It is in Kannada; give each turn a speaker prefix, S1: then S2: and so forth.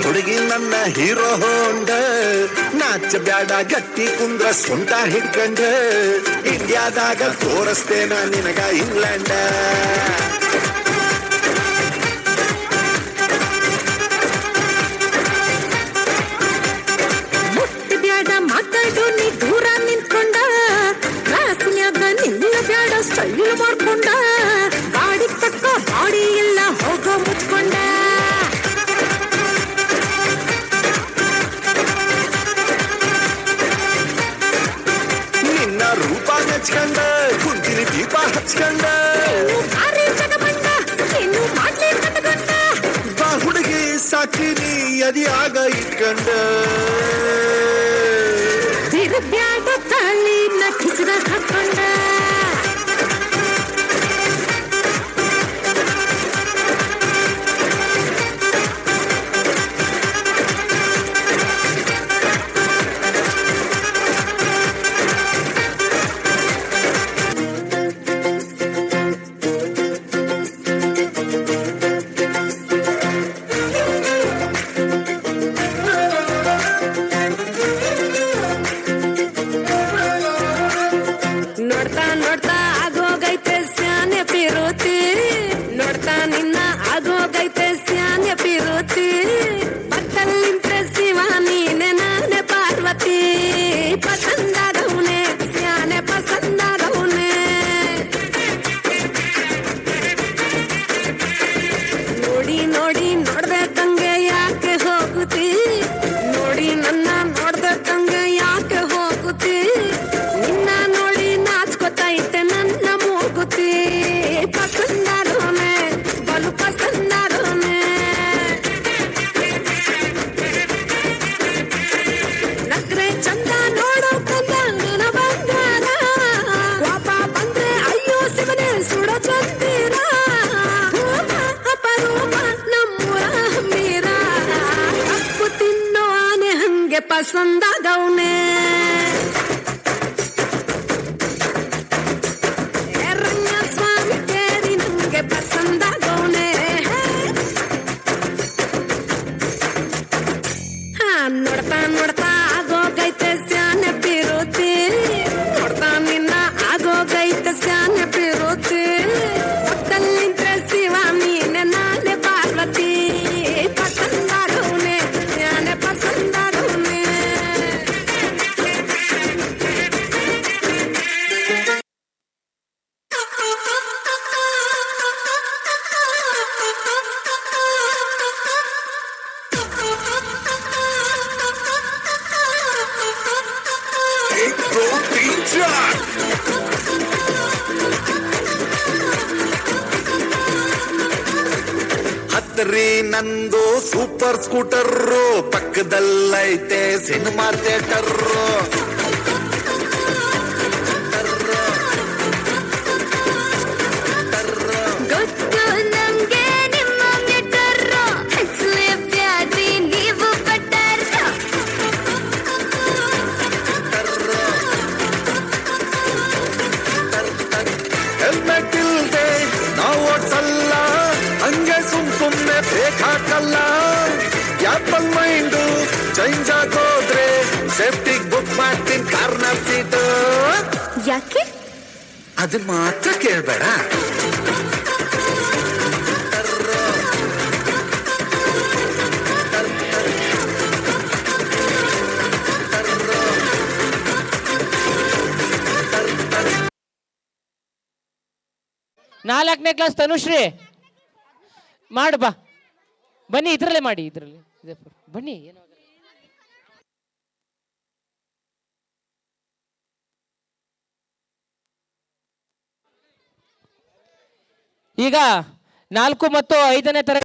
S1: ಹುಡುಗಿ ನನ್ನ ಹೀರೋ ಹೋಂಡ ನಾಚ ಬ್ಯಾಡ ಗಟ್ಟಿ ಕುಂದ್ರ ಸೊಂಟ ಹಿಡ್ಕಂಡ ಇಂಡಿಯಾದಾಗ ತೋರಿಸ್ತೇನ ನಿನಗ ಇಂಗ್ಲೆಂಡ
S2: ಮುಟ್ಟಿ ಬ್ಯಾಡ ಮಾತಾಡು ನೀ ದೂರ ನಿಂತ್ಕೊಂಡ ಕ್ಲಾಸ್ನ್ಯಾಗ ನಿನ್ನ ಬ್ಯಾಡ ಸ್ಟೈಲ್ ಮಾಡ್ಕೊಂಡ ಗಾಡಿ ತಕ್ಕ ಬಾಡಿ ಎಲ್ಲ ಹೋಗೋ ಮುಚ್ಕೊಂಡ
S1: ನಿನ್ನ ರೂಪ ಹಚ್ಕಂಡ ಕುಂತಿನಿ ದೀಪ ಹಚ್ಕಂಡ
S2: ಭಾರಿ ಜಗಮಂಡ ಇನ್ನು ಮಾಡ್ಲಿ ಕಟ್ಕೊಂಡ
S1: ಬಾ ಹುಡುಗಿ ಸಾಕಿನಿ ಅದಿಯಾಗ ಇಟ್ಕಂಡ
S2: ತಿರುಬ್ಯಾಡ ತಾಳಿ ನಟಿಸಿದ ಹಾಕೊಂಡ ನೋಡ್ತಾ ನೋಡ್ತಾ ಆಗೋಗೈತೆ ಸ್ಯಾನೆ ಪಿರುತಿ ನೋಡ್ತಾ ನಿನ್ನ ಆಗೋಗೈತೆ ಸ್ಯಾನೆ ಪಿರುತಿ ಪಕ್ಕಲ್ಲಿಂತ ಶಿವ ನೀನೆ ನಾನೆ ಪಾರ್ವತಿ ಪಸಂದಾದವನೆ ಸ್ಯಾನೆ ಪಸಂದಾದವನೆ ನೋಡಿ ನೋಡಿ ನೋಡ್ಬೇಕಂಗೆ ಯಾಕೆ ಹೋಗುತ್ತಿ ನೋಡಿ ನನ್ನ ನೋಡ್ಬೇಕಂಗೆ ಯಾಕೆ ಹೋಗುತ್ತಿ ನಿನ್ನ ನೋಡಿ ನಾಚ್ಕೊತೈತೆ ನನ್ನ ಮೂಗುತಿ ಪಸಂದಾರೋನೆ ಬಲು ಪಸಂದಾರೋನೆ ನಕ್ರೆ ಚಂದ ನೋಡೋ ಕಲ್ಯಾಣ ಬಂಗಾರ ಕೋಪ ಬಂದ್ರೆ ಅಯ್ಯೋ ಶಿವನೇ ಸುಡೋ ಚಂದಿರ ಅಪರೂಪ ನಮ್ಮೂರ ಮೀರ ಕಪ್ಪು ತಿನ್ನೋ ಆನೆ ಹಂಗೆ ಪಸಂದಾಗವ್ನೆ ಸ್ವಾಮಿ ಕೇರಿ ನಂಗೆ ಪಸಂದಾಗವ್ನೆ ನೋಡ್ತಾ ನೋಡ್ತಾ ಆಗೋಗೈತೆ ಸ್ಯಾನೆ ಪಿರುತಿ ನೋಡ್ತಾ ನಿನ್ನ ಆಗೋಗೈತೆ ಸ್ಯಾನೆ ಪಿರುತಿ ಪಕ್ಕಲ್ಲಿಂತ ಶಿವ ನೀನೆ ನಾನೆ ಪಾರ್ವತಿ ಪಸಂದಾಗವ್ನೆ ಸ್ಯಾನೆ ಪಸಂದಾಗವ್ನೆ
S1: ಹತ್ತರಿ ನಂದು ಸೂಪರ್ ಸ್ಕೂಟರ್ ಪಕ್ಕದಲ್ಲೈತೆ ಸಿನಿಮಾ ಥಿಯೇಟರ್
S2: ಗೊತ್ತು ನಮ್ಗೆ ನಿಮ್ಮ ಮೆಟರ್ರೋ ಹಚ್ಚಲೇ ಬ್ಯಾಡ್ರಿ ನೀವು ಬಟರ್ರೋ
S1: ಹೆಲ್ಮೆಟ್ ಇಲ್ದೆ ನಾವು ಓಡ್ಸಲ್ಲ ಹಂಗೆ ಸುಮ್ನೆ ಬ್ರೇಕ್ ಹಾಕಲ್ಲ ಆಪಲ್ ಮೈಂಡು ಚೇಂಜ್ ಆಗೋದ್ರೆ ಸೇಫ್ಟಿಗ್ ಬುಕ್ ಮಾಡ್ತೀನಿ ಕಾರ್ನರ್ ಸೀಟು
S2: ಯಾಕೆ
S1: ಅದನ್ನ ಮಾತ್ರ ಕೇಳ್ಬೇಡ
S3: ನಾಲ್ಕನೇ ಕ್ಲಾಸ್ ತನುಶ್ರೀ ಮಾಡು ಬಾ ಬನ್ನಿ ಇದ್ರಲ್ಲೇ ಮಾಡಿ ಇದ್ರಲ್ಲಿ ಬನ್ನಿ ಏನೋ ಈಗ 4 ಮತ್ತು 5ನೇ ತರಗತಿ